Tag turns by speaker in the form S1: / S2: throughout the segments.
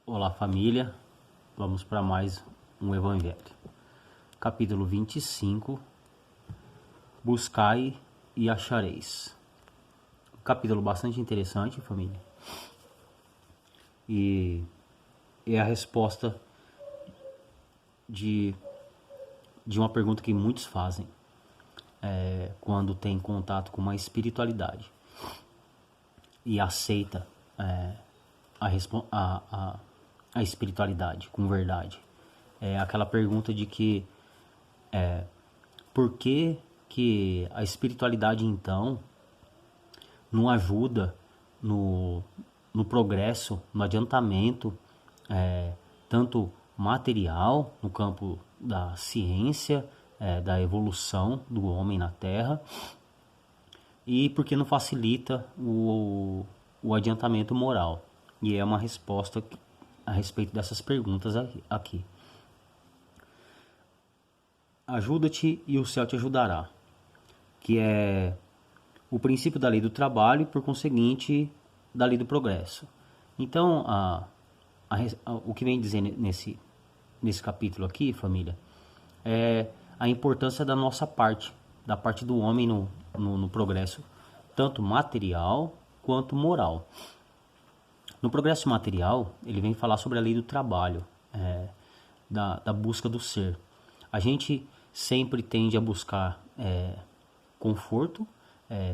S1: Olá, família. Vamos para mais um Evangelho. Capítulo 25. Buscai e achareis. Um capítulo bastante interessante, família. E é a resposta de, de uma pergunta que muitos fazem quando tem contato com uma espiritualidade e aceita a espiritualidade com verdade. É aquela pergunta de que por que a espiritualidade então não ajuda no progresso, no adiantamento, tanto material, no campo da ciência, da evolução do homem na Terra, e porque não facilita o adiantamento moral. E é uma resposta a respeito dessas perguntas aqui. Ajuda-te e o céu te ajudará, que é o princípio da lei do trabalho e, por conseguinte, da lei do progresso. Então, o que vem dizer nesse capítulo aqui, família, é a importância da nossa parte, da parte do homem no progresso, tanto material quanto moral. No progresso material, ele vem falar sobre a lei do trabalho, da busca do ser. A gente sempre tende a buscar conforto,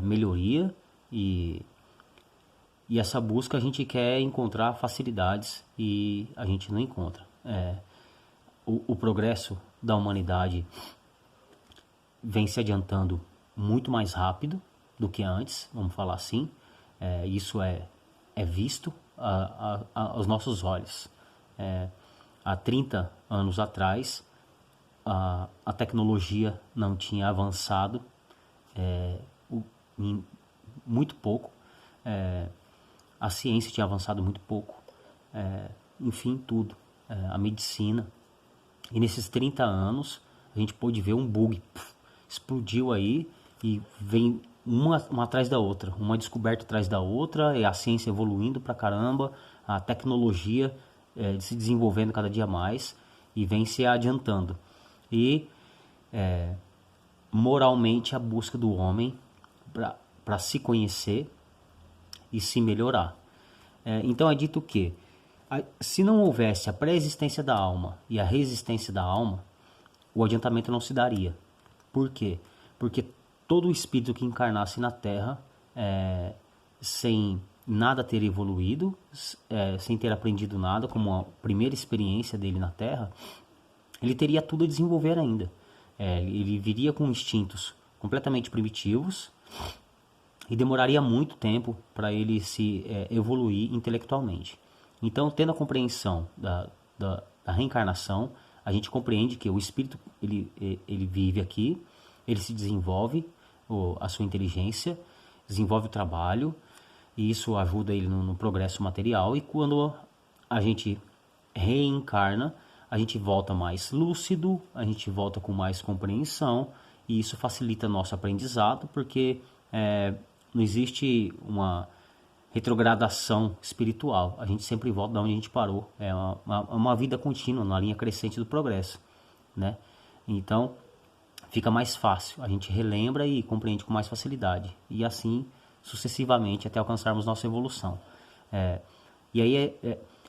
S1: melhoria e essa busca a gente quer encontrar facilidades e a gente não encontra. O progresso da humanidade vem se adiantando muito mais rápido do que antes, vamos falar assim. Isso é visto aos nossos olhos. Há 30 anos atrás, a tecnologia não tinha avançado muito pouco, a ciência tinha avançado muito pouco, enfim, tudo, a medicina. E nesses 30 anos, a gente pôde ver um bug, explodiu aí e vem uma atrás da outra, uma descoberta atrás da outra, e a ciência evoluindo pra caramba, a tecnologia se desenvolvendo cada dia mais e vem se adiantando. E moralmente a busca do homem para se conhecer e se melhorar. Então é dito que se não houvesse a pré-existência da alma e a resistência da alma, o adiantamento não se daria. Por quê? Porque todo espírito que encarnasse na Terra sem nada ter evoluído, sem ter aprendido nada, como a primeira experiência dele na Terra, ele teria tudo a desenvolver ainda. Ele viria com instintos completamente primitivos e demoraria muito tempo para ele se evoluir intelectualmente. Então, tendo a compreensão da reencarnação, a gente compreende que o espírito ele vive aqui, ele se desenvolve a sua inteligência, desenvolve o trabalho, e isso ajuda ele no progresso material, e quando a gente reencarna, a gente volta mais lúcido, a gente volta com mais compreensão, e isso facilita nosso aprendizado, porque não existe uma retrogradação espiritual. A gente sempre volta de onde a gente parou. É uma vida contínua, na linha crescente do progresso, né? Então, fica mais fácil. A gente relembra e compreende com mais facilidade. E assim, sucessivamente, até alcançarmos nossa evolução. E aí,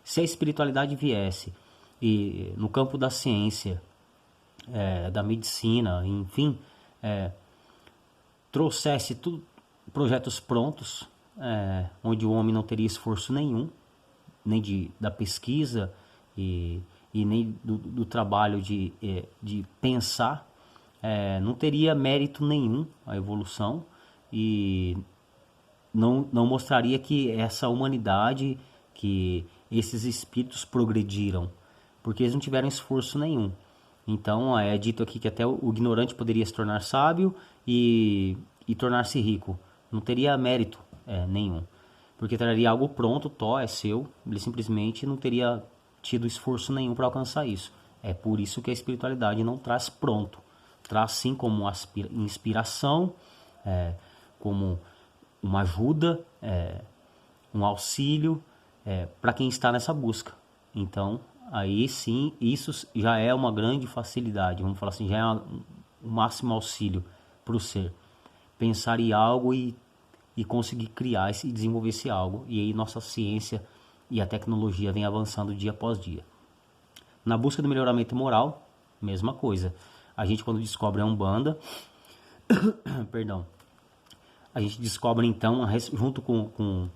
S1: se a espiritualidade viesse e no campo da ciência, da medicina, enfim, trouxesse tudo, projetos prontos, onde o homem não teria esforço nenhum, nem da pesquisa e nem do trabalho de pensar, não teria mérito nenhum a evolução e não mostraria que essa humanidade, que esses espíritos progrediram, porque eles não tiveram esforço nenhum. Então é dito aqui que até o ignorante poderia se tornar sábio e tornar-se rico. Não teria mérito nenhum, porque traria algo pronto, é seu, ele simplesmente não teria tido esforço nenhum para alcançar isso. É por isso que a espiritualidade não traz pronto, traz sim como inspiração, como uma ajuda, um auxílio para quem está nessa busca. Então, aí sim, isso já é uma grande facilidade, vamos falar assim, já é o máximo auxílio para o ser. Pensar em algo e conseguir criar e desenvolver esse algo. E aí nossa ciência e a tecnologia vem avançando dia após dia. Na busca do melhoramento moral, mesma coisa. A gente quando descobre a Umbanda, perdão, a gente descobre então, junto com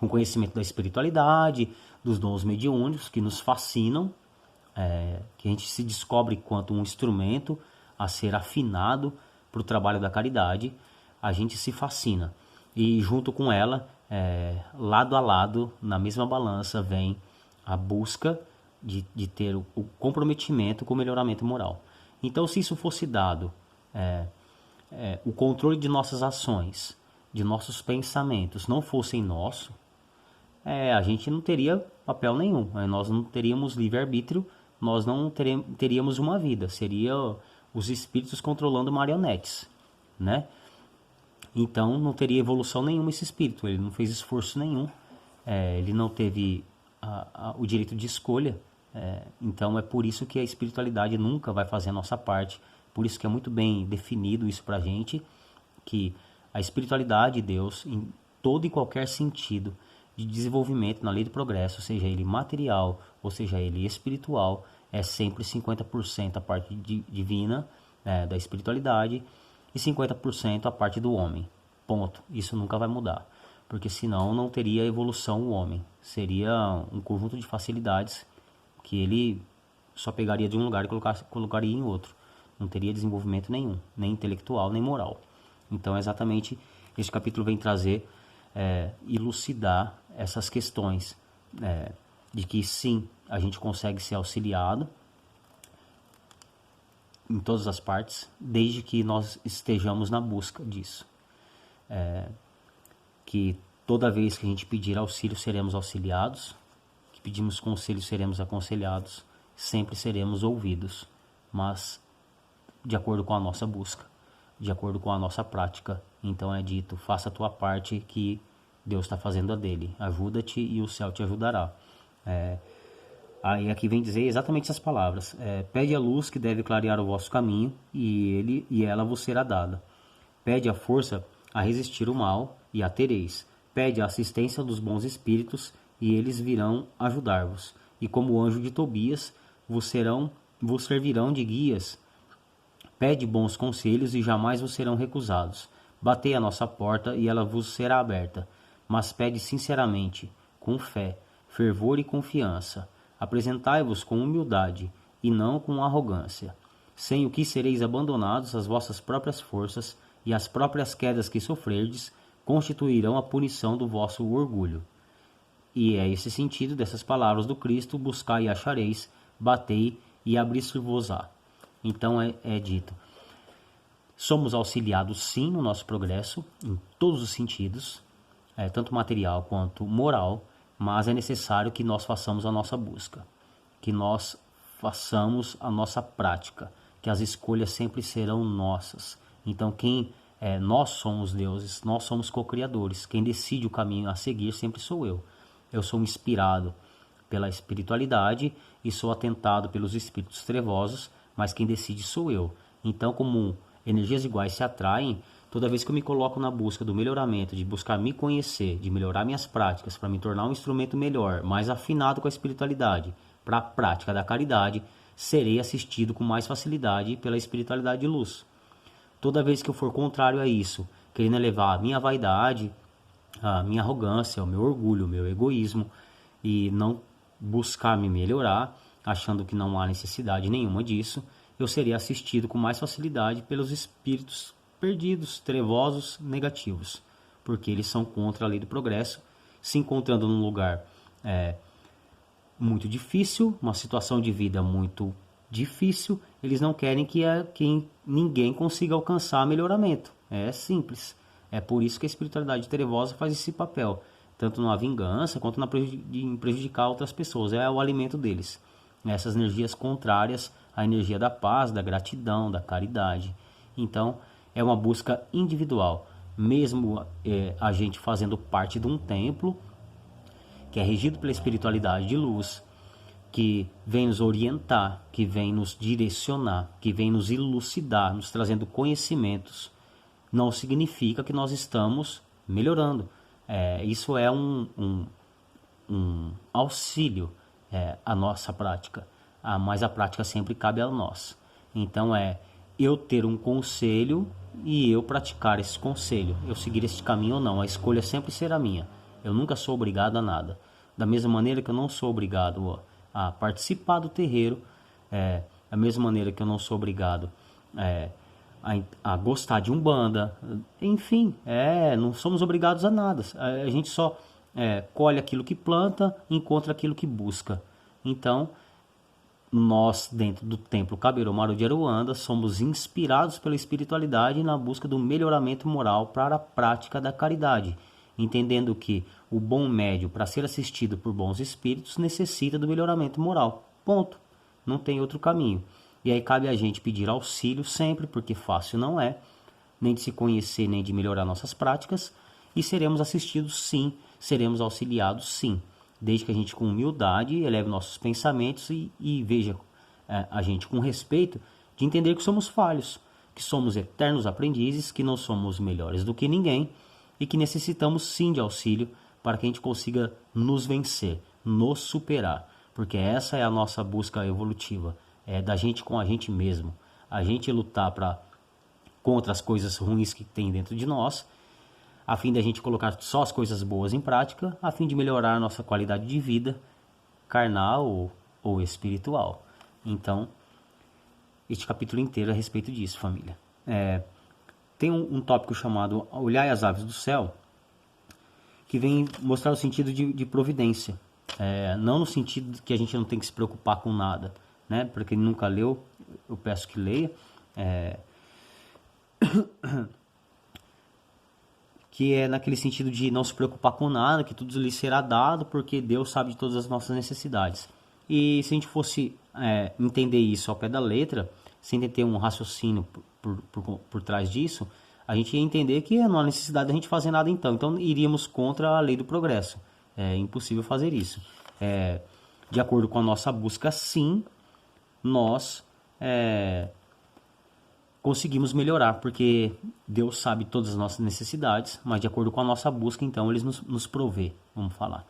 S1: o conhecimento da espiritualidade, dos dons mediúnicos que nos fascinam, que a gente se descobre quanto um instrumento a ser afinado para o trabalho da caridade, a gente se fascina. E junto com ela, lado a lado, na mesma balança, vem a busca de ter o comprometimento com o melhoramento moral. Então, se isso fosse dado, o controle de nossas ações, de nossos pensamentos, não fossem nosso, a gente não teria papel nenhum, nós não teríamos livre-arbítrio, nós não teríamos uma vida, seria os espíritos controlando marionetes, né? Então não teria evolução nenhuma esse espírito, ele não fez esforço nenhum, ele não teve o direito de escolha, então é por isso que a espiritualidade nunca vai fazer a nossa parte, por isso que é muito bem definido isso pra gente, que a espiritualidade de Deus, em todo e qualquer sentido de desenvolvimento na lei do progresso, seja ele material ou seja ele espiritual, é sempre 50% a parte divina da espiritualidade e 50% a parte do homem. Ponto. Isso nunca vai mudar, porque senão não teria evolução o homem. Seria um conjunto de facilidades que ele só pegaria de um lugar e colocaria em outro. Não teria desenvolvimento nenhum, nem intelectual, nem moral. Então, exatamente, este capítulo vem trazer, elucidar essas questões, de que sim, a gente consegue ser auxiliado em todas as partes, desde que nós estejamos na busca disso. Que toda vez que a gente pedir auxílio, seremos auxiliados, que pedimos conselho, seremos aconselhados, sempre seremos ouvidos, mas de acordo com a nossa busca, de acordo com a nossa prática. Então é dito, faça a tua parte que Deus está fazendo a dele, ajuda-te e o céu te ajudará. Aí aqui vem dizer exatamente essas palavras, pede a luz que deve clarear o vosso caminho e ela vos será dada. Pede a força a resistir o mal e a tereis. Pede a assistência dos bons espíritos e eles virão ajudar-vos. E como o anjo de Tobias vos servirão de guias. Pede bons conselhos e jamais vos serão recusados. Batei a nossa porta e ela vos será aberta. Mas pede sinceramente, com fé, fervor e confiança. Apresentai-vos com humildade e não com arrogância, sem o que sereis abandonados às vossas próprias forças, e as próprias quedas que sofrerdes constituirão a punição do vosso orgulho. E é esse sentido dessas palavras do Cristo: buscai e achareis, batei e abrir-se-vos-á. Então é dito, somos auxiliados sim no nosso progresso, em todos os sentidos, tanto material quanto moral, mas é necessário que nós façamos a nossa busca, que nós façamos a nossa prática, que as escolhas sempre serão nossas. Então nós somos deuses, nós somos co-criadores, quem decide o caminho a seguir sempre sou eu. Eu sou inspirado pela espiritualidade e sou atentado pelos espíritos trevosos, mas quem decide sou eu. Então, como energias iguais se atraem, toda vez que eu me coloco na busca do melhoramento, de buscar me conhecer, de melhorar minhas práticas, para me tornar um instrumento melhor, mais afinado com a espiritualidade, para a prática da caridade, serei assistido com mais facilidade pela espiritualidade de luz. Toda vez que eu for contrário a isso, querendo elevar a minha vaidade, a minha arrogância, o meu orgulho, o meu egoísmo, e não buscar me melhorar, achando que não há necessidade nenhuma disso, eu serei assistido com mais facilidade pelos espíritos perdidos, trevosos, negativos, porque eles são contra a lei do progresso, se encontrando num lugar muito difícil, uma situação de vida muito difícil, eles não querem que ninguém consiga alcançar melhoramento. É simples. É por isso que a espiritualidade trevosa faz esse papel, tanto na vingança quanto em prejudicar outras pessoas. É o alimento deles. Essas energias contrárias à energia da paz, da gratidão, da caridade. Então, é uma busca individual. Mesmo a gente fazendo parte de um templo, que é regido pela espiritualidade de luz, que vem nos orientar, que vem nos direcionar, que vem nos elucidar, nos trazendo conhecimentos, não significa que nós estamos melhorando. Isso é um auxílio à nossa prática, mas a prática sempre cabe a nós. Então eu ter um conselho e eu praticar esse conselho, eu seguir esse caminho ou não, a escolha sempre será minha. Eu nunca sou obrigado a nada. Da mesma maneira que eu não sou obrigado a participar do terreiro, da mesma maneira que eu não sou obrigado a gostar de Umbanda, enfim, não somos obrigados a nada. A gente só colhe aquilo que planta, encontra aquilo que busca. Então, nós, dentro do Templo Kaberomaru de Aruanda, somos inspirados pela espiritualidade na busca do melhoramento moral para a prática da caridade, entendendo que o bom médio, para ser assistido por bons espíritos, necessita do melhoramento moral. Ponto. Não tem outro caminho. E aí cabe a gente pedir auxílio sempre, porque fácil não é, nem de se conhecer, nem de melhorar nossas práticas, e seremos assistidos sim, seremos auxiliados sim, desde que a gente com humildade eleve nossos pensamentos e veja a gente com respeito, de entender que somos falhos, que somos eternos aprendizes, que não somos melhores do que ninguém e que necessitamos sim de auxílio para que a gente consiga nos vencer, nos superar, porque essa é a nossa busca evolutiva, da gente com a gente mesmo, a gente lutar contra as coisas ruins que tem dentro de nós, a fim de a gente colocar só as coisas boas em prática, a fim de melhorar a nossa qualidade de vida, carnal ou espiritual. Então, este capítulo inteiro é a respeito disso, família. Tem um tópico chamado Olhai as aves do céu, que vem mostrar o sentido de providência. Não no sentido de que a gente não tem que se preocupar com nada, né? Para quem nunca leu, eu peço que leia. Que é naquele sentido de não se preocupar com nada, que tudo lhe será dado, porque Deus sabe de todas as nossas necessidades. E se a gente fosse entender isso ao pé da letra, sem ter um raciocínio por trás disso, a gente ia entender que não há necessidade de a gente fazer nada então iríamos contra a lei do progresso. É impossível fazer isso. De acordo com a nossa busca, sim, nós conseguimos melhorar, porque Deus sabe todas as nossas necessidades, mas de acordo com a nossa busca, então, Ele nos provê, vamos falar.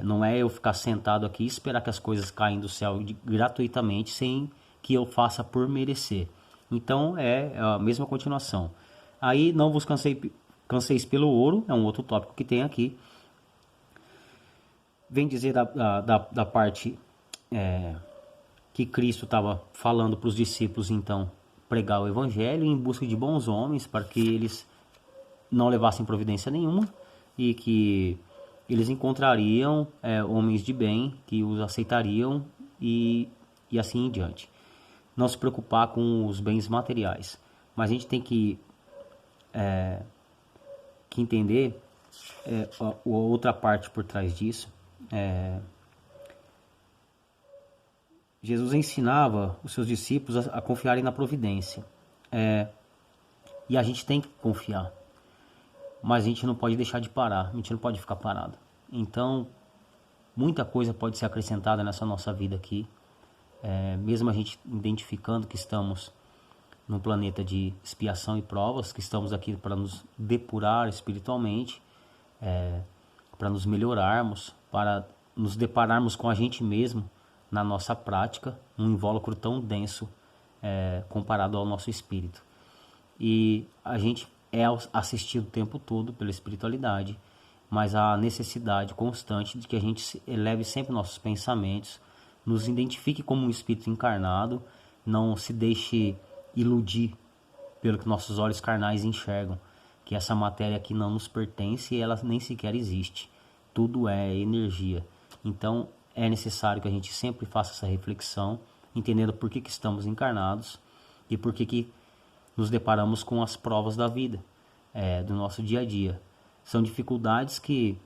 S1: Não é eu ficar sentado aqui e esperar que as coisas caem do céu gratuitamente, sem que eu faça por merecer. Então, é a mesma continuação. Aí, não vos canseis pelo ouro, é um outro tópico que tem aqui. Vem dizer da parte que Cristo estava falando para os discípulos, então, pregar o evangelho em busca de bons homens para que eles não levassem providência nenhuma e que eles encontrariam homens de bem que os aceitariam e assim em diante. Não se preocupar com os bens materiais, mas a gente tem que entender a outra parte por trás disso. Jesus ensinava os seus discípulos a confiarem na providência. E a gente tem que confiar. Mas a gente não pode deixar de parar. A gente não pode ficar parado. Então, muita coisa pode ser acrescentada nessa nossa vida aqui. Mesmo a gente identificando que estamos num planeta de expiação e provas, que estamos aqui para nos depurar espiritualmente, para nos melhorarmos, para nos depararmos com a gente mesmo, na nossa prática, um invólucro tão denso comparado ao nosso espírito. E a gente é assistido o tempo todo pela espiritualidade, mas há necessidade constante de que a gente eleve sempre nossos pensamentos, nos identifique como um espírito encarnado, não se deixe iludir pelo que nossos olhos carnais enxergam, que essa matéria aqui não nos pertence e ela nem sequer existe. Tudo é energia. Então, é necessário que a gente sempre faça essa reflexão, entendendo por que estamos encarnados e por que nos deparamos com as provas da vida, do nosso dia a dia. São dificuldades que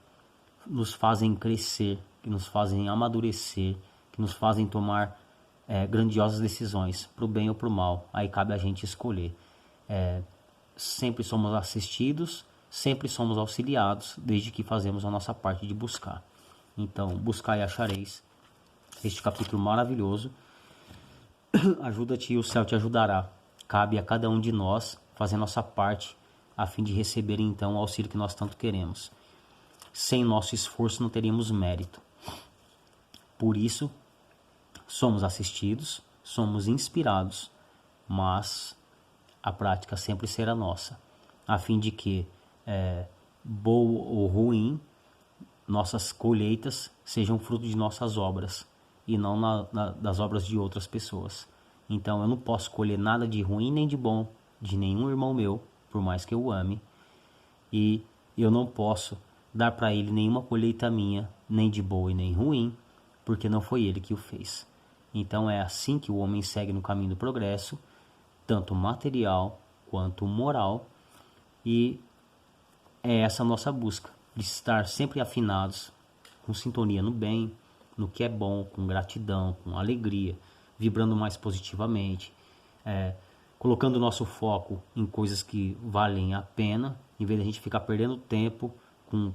S1: nos fazem crescer, que nos fazem amadurecer, que nos fazem tomar grandiosas decisões, para o bem ou para o mal. Aí cabe a gente escolher. Sempre somos assistidos, sempre somos auxiliados, desde que fazemos a nossa parte de buscar. Então, buscai e achareis, este capítulo maravilhoso. Ajuda-te e o céu te ajudará. Cabe a cada um de nós fazer nossa parte a fim de receber então o auxílio que nós tanto queremos. Sem nosso esforço não teríamos mérito. Por isso, somos assistidos, somos inspirados, mas a prática sempre será nossa, a fim de que, boa ou ruim, nossas colheitas sejam fruto de nossas obras e não das obras de outras pessoas. Então eu não posso colher nada de ruim nem de bom de nenhum irmão meu, por mais que eu o ame, e eu não posso dar para ele nenhuma colheita minha, nem de boa e nem ruim, porque não foi ele que o fez. Então é assim que o homem segue no caminho do progresso, tanto material quanto moral, e é essa a nossa busca, de estar sempre afinados, com sintonia no bem, no que é bom, com gratidão, com alegria, vibrando mais positivamente, colocando o nosso foco em coisas que valem a pena, em vez de a gente ficar perdendo tempo com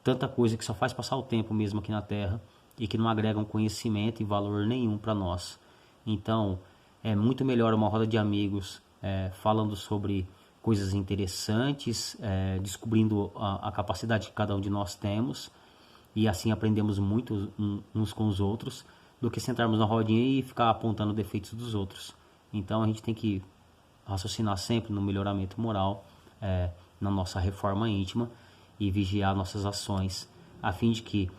S1: tanta coisa que só faz passar o tempo mesmo aqui na Terra e que não agregam conhecimento e valor nenhum para nós. Então, é muito melhor uma roda de amigos falando sobre coisas interessantes, descobrindo a capacidade que cada um de nós temos, e assim aprendemos muito uns com os outros, do que sentarmos na rodinha e ficar apontando defeitos dos outros. Então a gente tem que raciocinar sempre no melhoramento moral, na nossa reforma íntima, e vigiar nossas ações, a fim de que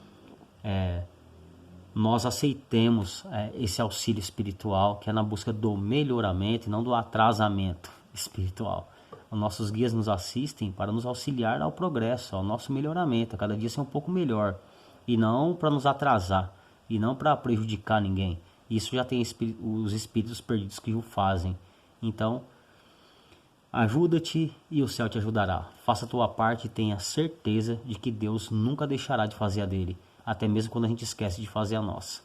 S1: nós aceitemos esse auxílio espiritual, que é na busca do melhoramento e não do atrasamento espiritual. Os nossos guias nos assistem para nos auxiliar ao progresso, ao nosso melhoramento, a cada dia ser um pouco melhor, e não para nos atrasar, e não para prejudicar ninguém. Isso já tem os espíritos perdidos que o fazem. Então, ajuda-te e o céu te ajudará. Faça a tua parte e tenha certeza de que Deus nunca deixará de fazer a dele, até mesmo quando a gente esquece de fazer a nossa.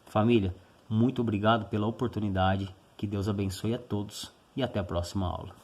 S1: Família, muito obrigado pela oportunidade, que Deus abençoe a todos e até a próxima aula.